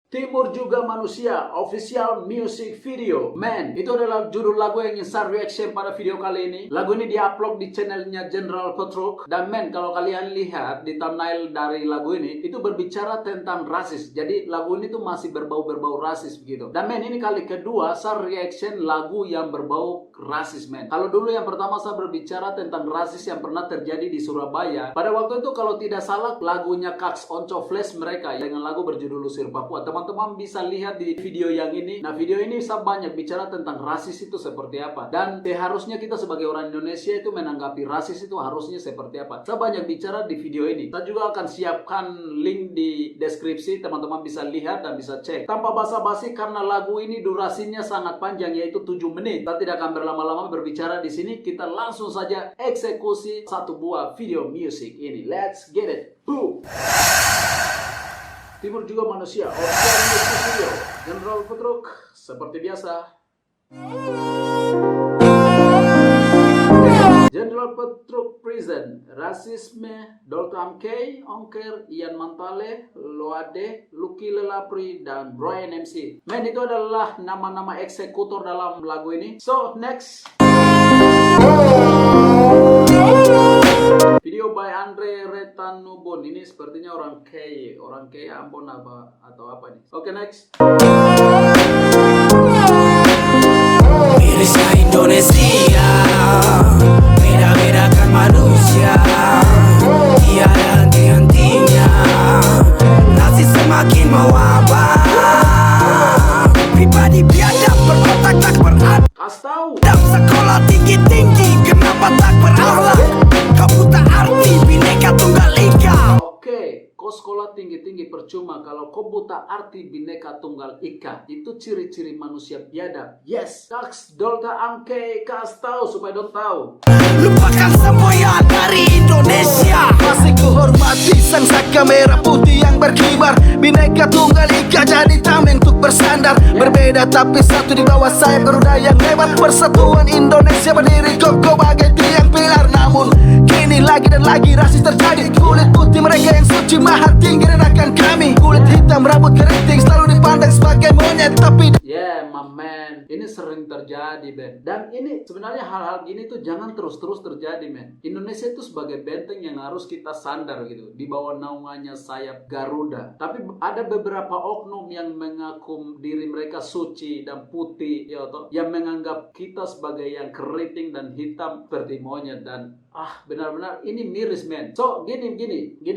Timur Juga Manusia Official Music Video. Man, itu adalah judul lagu yang ingin saya reaction pada video kali ini. Lagu ini diupload di channelnya General Petruk. Dan man, kalau kalian lihat di thumbnail dari lagu ini, itu berbicara tentang rasis. Jadi lagu ini tuh masih berbau-berbau rasis begitu. Dan man, ini kali kedua saya reaction lagu yang berbau rasis, man. Kalau dulu yang pertama saya berbicara tentang rasis yang pernah terjadi di Surabaya. Pada waktu itu kalau tidak salah lagunya Kaks Onco Flash mereka dengan lagu berjudul Usir Papua. Teman-teman bisa lihat di video yang ini. Nah, video ini saya banyak bicara tentang rasis itu seperti apa. Dan seharusnya kita sebagai orang Indonesia itu menanggapi rasis itu harusnya seperti apa. Saya banyak bicara di video ini. Saya juga akan siapkan link di deskripsi. Teman-teman bisa lihat dan bisa cek. Tanpa basa-basi karena lagu ini durasinya sangat panjang yaitu 7 menit. Saya tidak akan berlama-lama berbicara di sini. Kita langsung saja eksekusi satu buah video music ini. Let's get it. Boom. Timur Juga Manusia Official Music Video. General Petruk seperti biasa. General Petruk Prison. Rasisme Dr. Amkei, Ongker, Ian Mantale, Loade, Lucky Lelapri, dan Brian MC. Men, itu adalah nama-nama eksekutor dalam lagu ini. So, next. Video by Andre Retanubon. Ini sepertinya orang kaya Ambon apa atau apa nih? Oke, next. Mirisnya Indonesia, beda-bedakan manusia, tiada henti-hentinya, rasis semakin mewabah, pribadi biadab berotak tak beradab, sekolah tinggi-tinggi kenapa tak berakhlak, kau buta arti Bhinneka Tunggal Ika. Oke, kau sekolah tinggi-tinggi percuma kalau kau buta arti Bhinneka Tunggal Ika. Itu ciri-ciri manusia biadab. Yes, Kaks Dolta Angke kas tahu supaya dong tahu. Lupakan semboyan dari Indonesia. Masih kuhormati sang saka merah putih yang berkibar. Bhinneka Tunggal Ika jadi tameng untuk bersandar. Berbeda tapi satu di bawah sayap Garuda yang hebat. Persatuan Indonesia berdiri kokoh bagai tiang pilar. Namun kini lagi dan lagi rasis terjadi. Kulit putih mereka yang suci mahal tinggi renakan kami. Kulit hitam rambut keriting selalu dipandang sebagai monyet. Tapi yeah, my man, ini sering terjadi, Ben. Dan ini sebenarnya hal-hal gini tuh jangan terus-terus terjadi, men. Indonesia itu sebagai benteng yang harus kita sandar gitu, di bawah naungannya sayap Garuda. Tapi ada beberapa oknum yang mengaku diri mereka suci dan putih, ya toh, yang menganggap kita sebagai yang keriting dan hitam seperti monyet. Dan benar-benar ini miris, men. So gini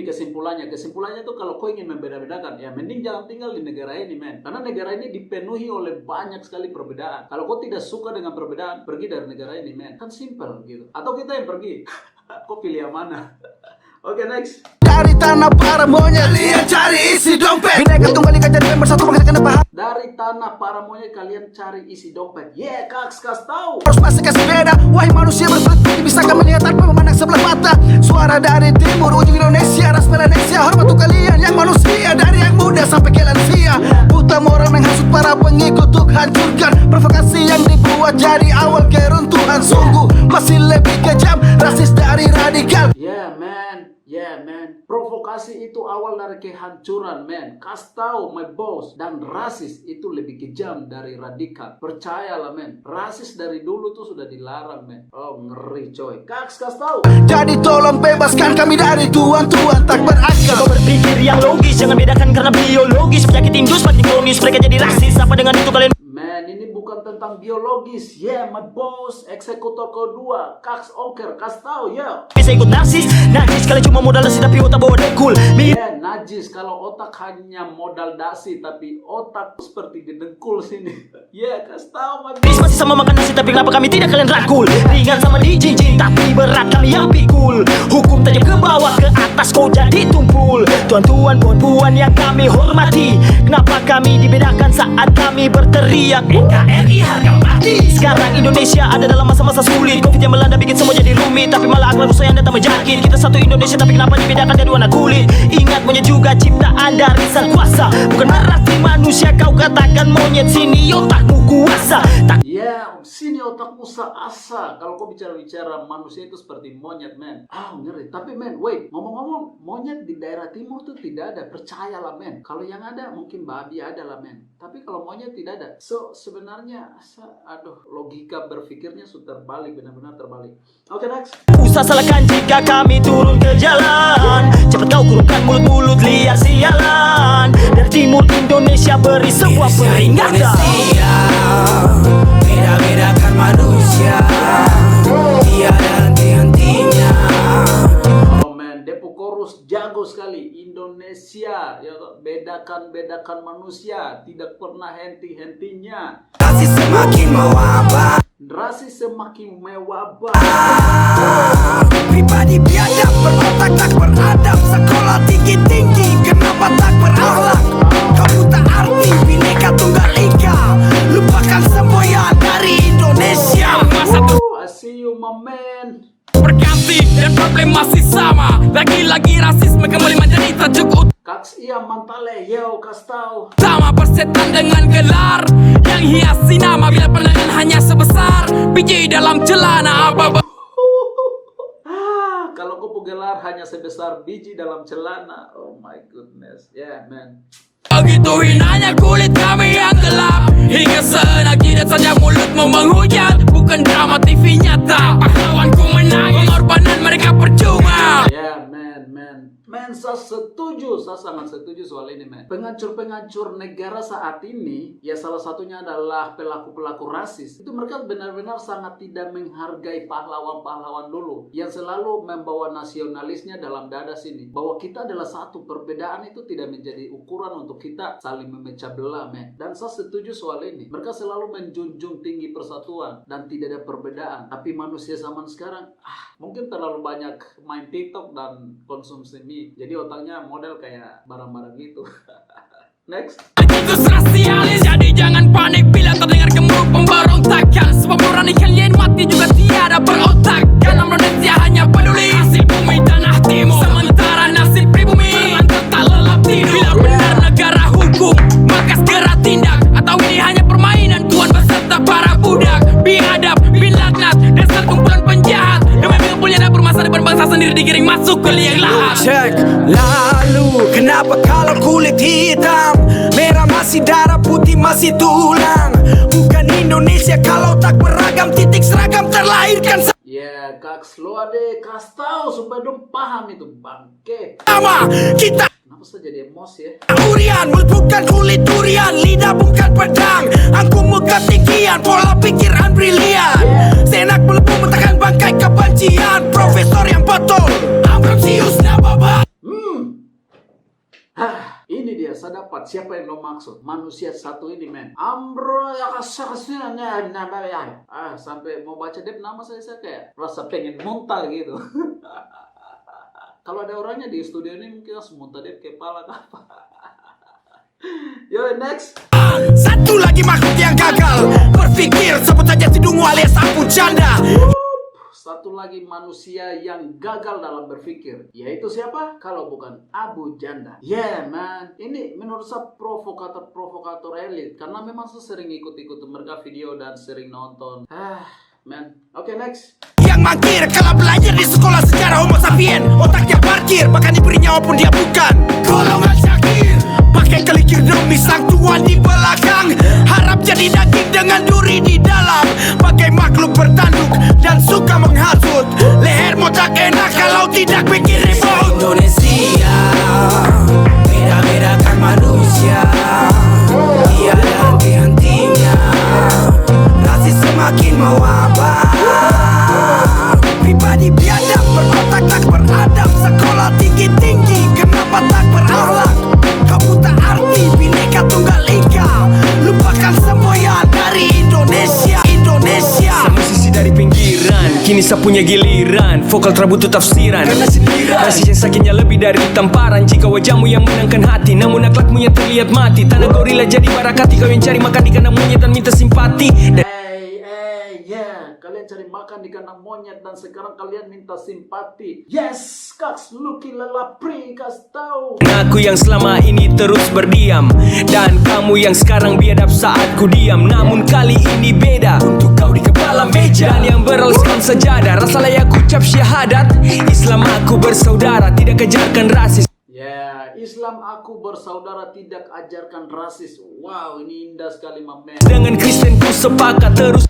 kesimpulannya tuh kalau kau ingin membeda-bedakan, ya mending jangan tinggal di negara ini, men. Karena negara ini dipenuhi oleh banyak sekali perbedaan. Kalau kau tidak suka dengan perbedaan, pergi dari negara ini, men. Kan simple gitu. Atau kita yang pergi. Kau pilih yang mana? Oke, next. dari tanah para monyet kalian cari isi dompet. Bhinneka Tunggal Ika jadi bersatu menghasilkan paham. Dari tanah para monyet kalian cari isi dompet. Yeah, Kaks tahu. Harus masih kasih beda. Wahai manusia berpati, bisakah melihat tanpa memandang sebelah mata? Suara dari timur ujung Indonesia, ras Melanesia. Hormat untuk kalian yang manusia, dari yang muda sampai ke lansia. Buta moral menghasut para pengikut untuk hancurkan. Provokasi yang dibuat jadi awal keruntuhan. Sungguh masih lebih kejam, rasis dari radikal. Yeah, man. Provokasi itu awal dari kehancuran, man. Kas tahu, my boss. Dan rasis itu lebih kejam dari radikal. Percayalah, man. Rasis dari dulu tuh sudah dilarang, man. Oh, ngeri, coy. Kaks tahu. Jadi tolong bebaskan kami dari tuan-tuan tak berakal. Coba berpikir yang logis, jangan bedakan karena biologis. Penyakit indus makin kronis, mereka jadi rasis. Apa dengan itu kalian? Man, ini bukan tentang biologis. Yeah, my boss. Eksekutor kedua, Kaks Ongker. Kas tahu, ya. Bisa ikut narsis, najis kalian cuma modal dasi tapi otak bawa dengkul. Yeah, najis kalau otak hanya modal dasi tapi otak seperti di dengkul sini. Yeah, kas tahu, my boss. Masih sama makan nasi tapi kenapa kami tidak kalian rangkul? Ringan sama dijinjing tapi berat kami yang pikul. Hukum tajam ke bawah ke atas kau jadi tumpul. Tuan-tuan puan-puan yang kami hormati, kenapa kami dibedakan saat kami berteriak NKRI harga mati. Sekarang Indonesia ada dalam masa-masa sulit. Covid yang melanda bikin semua jadi rumit, tapi malah akhlak rusak yang datang menjangkit. Kita satu Indonesia tapi kenapa dibedakan dari warna kulit? Ingat monyet juga ciptaan dari sang kuasa, bukan berarti manusia kau katakan monyet sini otakmu kuasa. Yeah, down. Sini otakmu seasa. Kalau kau bicara-bicara manusia itu seperti monyet, men. Ngeri. Tapi, men, wait. Ngomong-ngomong, monyet di daerah timur tuh tidak ada. Percayalah, men. Kalau yang ada, mungkin babi ada lah, men. Tapi kalau monyet tidak ada. So, sebenarnya, logika berpikirnya sudah terbalik. Benar-benar terbalik. Oke, next. Usah salahkan jika kami turun ke jalan. Cepat kau kurungkan mulut-mulut liar sialan. Dari timur Indonesia beri sebuah peringatan. Beda-bedakan manusia, tiada henti-hentinya. Oh man, Depo Chorus jago sekali. Indonesia, ya, bedakan manusia, tidak pernah henti-hentinya. Rasis semakin mewabah, Rasis semakin mewabah. pribadi biadab, berotak tak beradab, sekolah tinggi-tinggi, kenapa tak berakhlak? Kamu tak arti Bhinneka Tunggal Ika, lupakan semboyan dari Indonesia. I see you, my man. Berganti dan problem masih sama. Lagi-lagi rasisme kembali menjadi tajuk Kaks iya mantale, yo kastau. utama. Persetan dengan gelar yang hiasi nama, bila pandangan hanya sebesar biji dalam celana. Kalau kau gelar hanya sebesar biji dalam celana. Oh my goodness. Yeah, man. Begitu hinanya kulit kami yang gelap, hingga senak jidat saja mulutmu menghujat. Bukan drama TV nyata, pahlawanku menangis, pengorbanan mereka percuma. Yeah, man. Saya setuju, saya sangat setuju soal ini, man. Penghancur-penghancur negara saat ini, ya salah satunya adalah pelaku-pelaku rasis. Itu mereka benar-benar sangat tidak menghargai pahlawan-pahlawan dulu, yang selalu membawa nasionalisnya dalam dada sini. Bahwa kita adalah satu, perbedaan itu tidak menjadi ukuran untuk kita saling memecah belah, man. Dan saya setuju soal ini. Mereka selalu menjunjung tinggi persatuan dan tidak ada perbedaan. Tapi manusia zaman sekarang, mungkin terlalu banyak main TikTok dan konsumsi mie. Jadi otaknya model kayak barang-barang gitu. Next. Itu rasialis, jadi jangan panik bila terdengar gemuruh pemberontakan. Sebab nurani kalian mati juga tiada berotak. Karena Indonesia hanya peduli hasil bumi tanah timur, sementara nasib pribumi lantas tak lelap tidur. Bila benar negara hukum, maka segera tindak. Atau ini hanya permainan tuan beserta para budak. Biadab, bin laknat, dasar kumpulan penjahat. Demi mengumpulnya dapur masa depan bangsa sendiri digiring masuk ke liang lahat. Cek, lalu kenapa kalau kulit hitam, merah masih darah, putih masih tulang? Bukan Indonesia kalau tak beragam, titik seragam terlahirkan Ya, Kaks, lo ade kas tahu supaya dong paham itu, bangke. sama. Kita Kenapa saya jadi emosi ya? durian, mulut bukan kulit durian, lidah bukan pedang, angku muka tinggian, pola pikiran brilian. Senak melepuh mentahkan bangkai kebencian, profesor yang betul, Ambrosius Nababa. Ini dia, saya dapat siapa yang lo maksud. Manusia satu ini, men. Ambro ya kasarnya sampai mau baca dep nama saya kayak rasa pengen muntah gitu. Kalau ada orangnya di studio ini mungkin langsung muntah dep kepala apa. Yo, next. Satu lagi makhluk yang gagal berpikir, sebut saja si Dungu alias Apu Janda. Satu lagi manusia yang gagal dalam berpikir, yaitu siapa? Kalau bukan Abu Janda. Yeah, man. Ini menurut saya provokator elit, karena memang saya sering ikut-ikut mereka video dan sering nonton. Man. Oke, next. Yang mangkir kalau belajar di sekolah sejarah Homo sapien, otaknya parkir, bahkan diberi nyawa pun dia bukan golongan syakir. Pakai kelikir demi sang tuan di belakang, harap jadi daging dengan duri di dalam. Bagai makhluk bertanduk dan suka menghasut, leher mau tak enak kalau tidak bikin ribut. Indonesia, beda-bedakan manusia, tiada henti-hentinya. Rasis semakin mewabah, pribadi biadab, berotak tak beradab, sekolah tinggi-tinggi, kenapa tak berakhlak? Kamu tak arti Bhinneka Tunggal Ika, lupakan semboyan dari Indonesia. Musisi dari pinggiran, kini saya punya giliran. Vokal terbutuh tafsiran, karena sindiran rasis yang sakitnya lebih dari tamparan. Jika wajahmu yang menangkan hati, namun akhlakmu yang terlihat mati. Tanah gorila jadi barakati, kau yang cari makan di kandang monyet dan minta simpati. Yeah. kalian cari makan di kandang monyet dan sekarang kalian minta simpati. Yes, kaks luki lalapri kas tahu. Aku yang selama ini terus berdiam, dan kamu yang sekarang biadab saat ku diam. Namun kali ini beda, untuk kau di kepala meja dan yang beralaskan sajadah, rasa layak ucap syahadat. Islam aku bersaudara, tidak kejarkan rasis. Ya, Islam aku bersaudara, tidak ajarkan rasis. Wow, ini indah sekali, men. Dengan Kristen ku sepakat terus.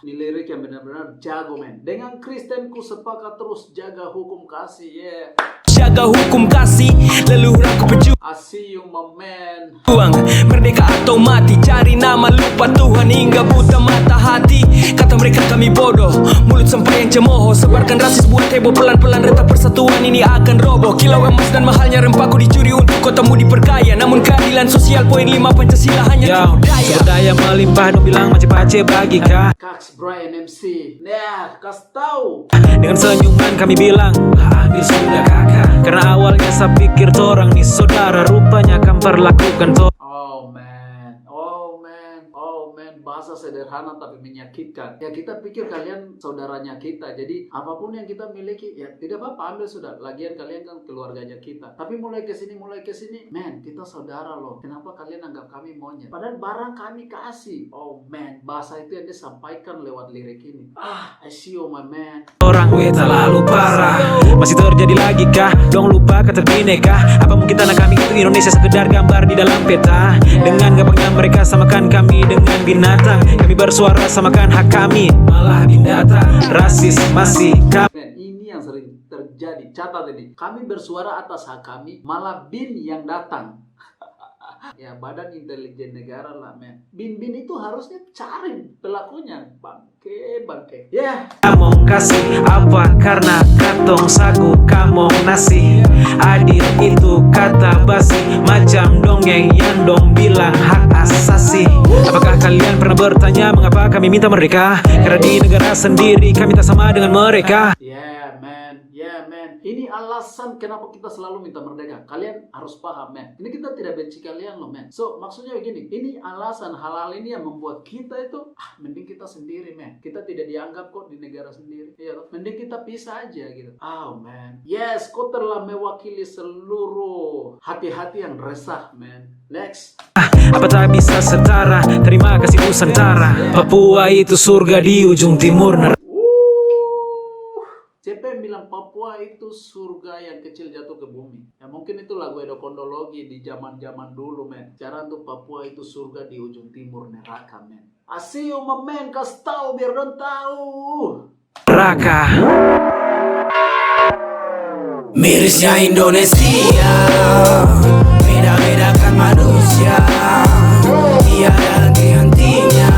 Ini lirik yang benar-benar jago, men. Dengan Kristen ku sepakat terus jaga hukum kasih, yeah. Jaga hukum kasih, leluhurku pejuang. Asiu, men. Merdeka atau mati, cari nama lupa Tuhan hingga buta mata hati. Kata mereka kami bodoh, mulut sampai yang cemooh. Sebarkan rasis buat heboh, pelan-pelan retak persatuan ini akan roboh. Kilau emas dan mahalnya rempahku dicuri untuk kotamu diperkaya. Namun keadilan sosial poin 5 Pancasila hanya sumber daya melimpah, dong bilang macam-macam bagi kak. Kaks Brian MC. Nah, kas tahu. Dengan senyuman kami bilang, ambil sudah kakak. Karena awalnya saya pikir torang nih saudara, rupanya akan perlakukan Oh man, oh man, oh man. Bahasa sederhana tapi menyakitkan. Ya kita pikir kalian saudaranya kita. Jadi apapun yang kita miliki, ya tidak apa-apa, ambil sudah. Lagian kalian kan keluarganya kita. Tapi mulai ke sini, man, kita saudara loh. Kenapa kalian anggap kami monyet? Padahal barang kami kasih. Oh man, bahasa itu yang disampaikan lewat lirik ini. I see you, my man. orang gue terlalu parah. Masih terjadi lagi kah? Dong lupa kata bineka. Apa mungkin tanah kami itu Indonesia sekedar gambar di dalam peta? Dengan gampangnya mereka samakan kami dengan binatang. Kami bersuara samakan hak kami, malah binatang. Rasis masih kami. Man, ini yang sering terjadi. Catat ini. Kami bersuara atas hak kami, malah bin yang datang. Ya badan intelijen negara lah, men. Bin itu harusnya cari pelakunya. Bangke. Ya. Kamu kasih apa karena katong sagu kamu nasi. Adil itu kata basi, macam dongeng yang dong bilang hak asasi. Apakah kalian pernah bertanya mengapa kami minta merdeka? Karena di negara sendiri kami tak sama dengan mereka. Yeah, man. Ini alasan kenapa kita selalu minta merdeka. Kalian harus paham, man. Ini kita tidak benci kalian loh, man. So, maksudnya begini. Ini alasan hal-hal ini yang membuat kita itu, mending kita sendiri, man. Kita tidak dianggap kok di negara sendiri. Iya loh. Mending kita pisah aja gitu. Oh, man. Yes, kau telah mewakili seluruh hati-hati yang resah, man. Next. Apa tak bisa setara? Terima kasih Nusantara. Papua itu surga di ujung timur. Siapa yang bilang Papua itu surga yang kecil jatuh ke bumi? Ya mungkin itu lagu Edo Kondologi di zaman-zaman dulu, men. Cara untuk Papua itu surga di ujung timur neraka, men. Asiu, men, kas tahu biar don tahu. Neraka. Mirisnya Indonesia, beda-bedakan manusia, tiada henti-hentinya,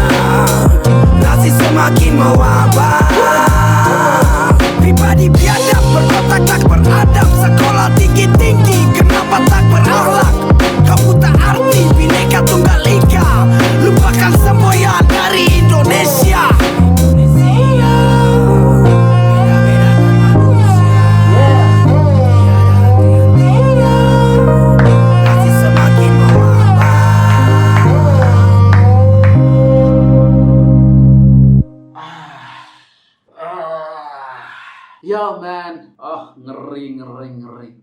rasis semakin mewabah. Pribadi biadab, berotak tak beradab, sekolah tinggi-tinggi, kenapa tak berakhlak? Kamu tak arti Bhinneka Tunggal Ika, lupakan semboyan dari Indonesia. Ya, man. Ngeri.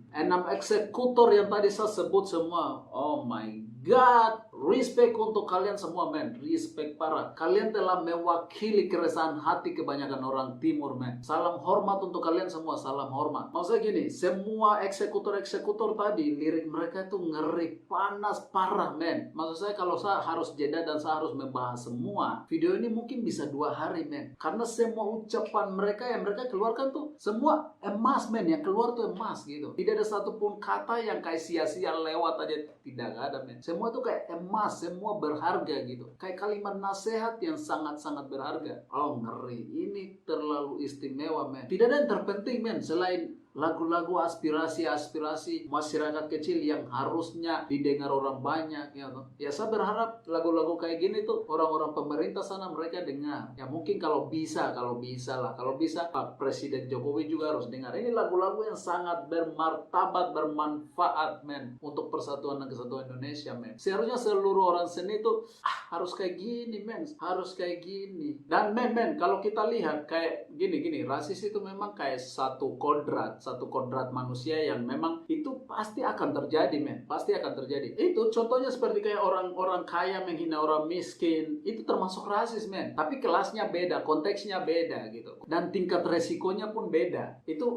6 eksekutor yang tadi saya sebut semua. Oh my God. Respect untuk kalian semua, man. Respect parah. Kalian telah mewakili keresahan hati kebanyakan orang timur, man. Salam hormat untuk kalian semua. Salam hormat. Maksudnya gini, semua eksekutor tadi, lirik mereka itu ngeri, panas, parah, man. Maksud saya kalau saya harus jeda dan saya harus membahas semua, video ini mungkin bisa 2 hari, man. Karena semua ucapan mereka yang mereka keluarkan tuh semua emas, man. Yang keluar tuh emas gitu. Tidak ada satupun kata yang kayak sia-sia lewat aja. Tidak ada, man. Semua tuh kayak emas, semua berharga gitu. Kayak kalimat nasihat yang sangat-sangat berharga. Oh, ngeri. Ini terlalu istimewa, men. Tidak ada yang terpenting, men, selain lagu-lagu aspirasi-aspirasi masyarakat kecil yang harusnya didengar orang banyak ya toh. Ya saya berharap lagu-lagu kayak gini tuh orang-orang pemerintah sana mereka dengar. Ya mungkin kalau bisa lah, kalau bisa Pak Presiden Jokowi juga harus dengar. Ini lagu-lagu yang sangat bermartabat, bermanfaat men untuk persatuan dan kesatuan Indonesia men. Seharusnya seluruh orang seni tuh harus kayak gini men, harus kayak gini. Dan men kalau kita lihat kayak gini rasis itu memang kayak satu kodrat manusia yang memang itu pasti akan terjadi men, pasti akan terjadi. Itu contohnya seperti kayak orang-orang kaya menghina orang miskin, itu termasuk rasis men. Tapi kelasnya beda, konteksnya beda gitu, dan tingkat resikonya pun beda. Itu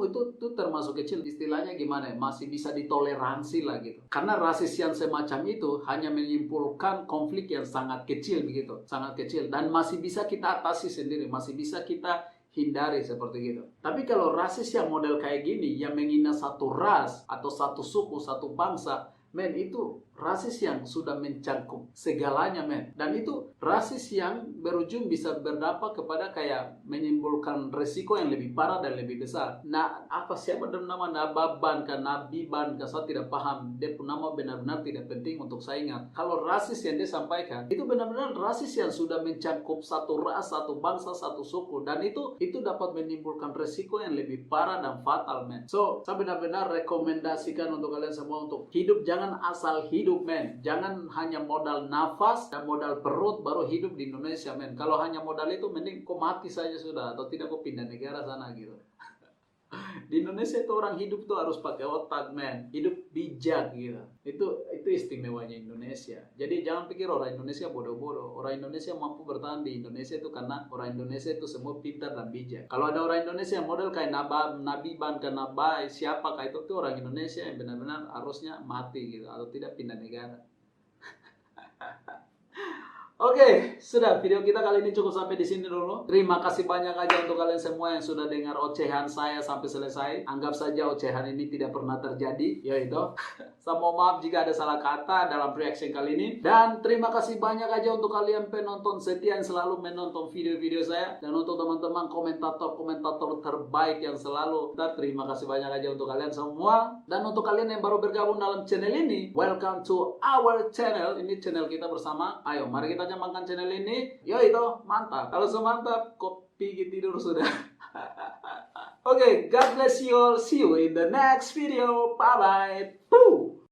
termasuk kecil, istilahnya gimana ya, masih bisa ditoleransi lah gitu. Karena rasis yang semacam itu hanya menyimpulkan konflik yang sangat kecil begitu, sangat kecil, dan masih bisa kita atasi sendiri, masih bisa kita hindari seperti gitu. Tapi kalau rasis yang model kayak gini, yang menghina satu ras atau satu suku, satu bangsa, men, itu rasis yang sudah mencangkup segalanya men. Dan itu rasis yang berujung bisa berdampak kepada kayak menimbulkan resiko yang lebih parah dan lebih besar. Nah, siapa nama Nababan kan, Nabiban kan, saya tidak paham. Dia pun nama benar-benar tidak penting untuk saya ingat. Kalau rasis yang dia sampaikan, itu benar-benar rasis yang sudah mencangkup satu ras, satu bangsa, satu suku. Dan itu dapat menimbulkan resiko yang lebih parah dan fatal men. So, saya benar-benar rekomendasikan untuk kalian semua untuk hidup, jangan asal hidup men. Jangan hanya modal nafas dan modal perut baru hidup di Indonesia men. Kalau hanya modal itu mending kok mati saja sudah, atau tidak kok pindah negara sana gitu. Di Indonesia itu orang hidup tuh harus pakai otak men, hidup bijak gitu. Itu istimewanya Indonesia. Jadi jangan pikir orang Indonesia bodoh-bodoh. Orang Indonesia mampu bertahan di Indonesia itu karena orang Indonesia itu semua pintar dan bijak. Kalau ada orang Indonesia yang model kayak Nabiban kan, Nabai, siapa kayak itu orang Indonesia yang benar-benar harusnya mati gitu, atau tidak pindah negara. Oke, sudah, video kita kali ini cukup sampai di sini dulu. Terima kasih banyak aja untuk kalian semua yang sudah dengar ocehan saya sampai selesai. Anggap saja ocehan ini tidak pernah terjadi, yaitu. Saya mohon maaf jika ada salah kata dalam reaction kali ini. Dan terima kasih banyak aja untuk kalian penonton setia yang selalu menonton video-video saya. Dan untuk teman-teman komentator terbaik yang selalu. Terima kasih banyak aja untuk kalian semua. Dan untuk kalian yang baru bergabung dalam channel ini, welcome to our channel. Ini channel kita bersama. Ayo, mari kita makan channel ini. Yo itu mantap. Kalau semantap kopi tidur sudah. Oke, God bless you all. See you in the next video. Bye bye. Boo.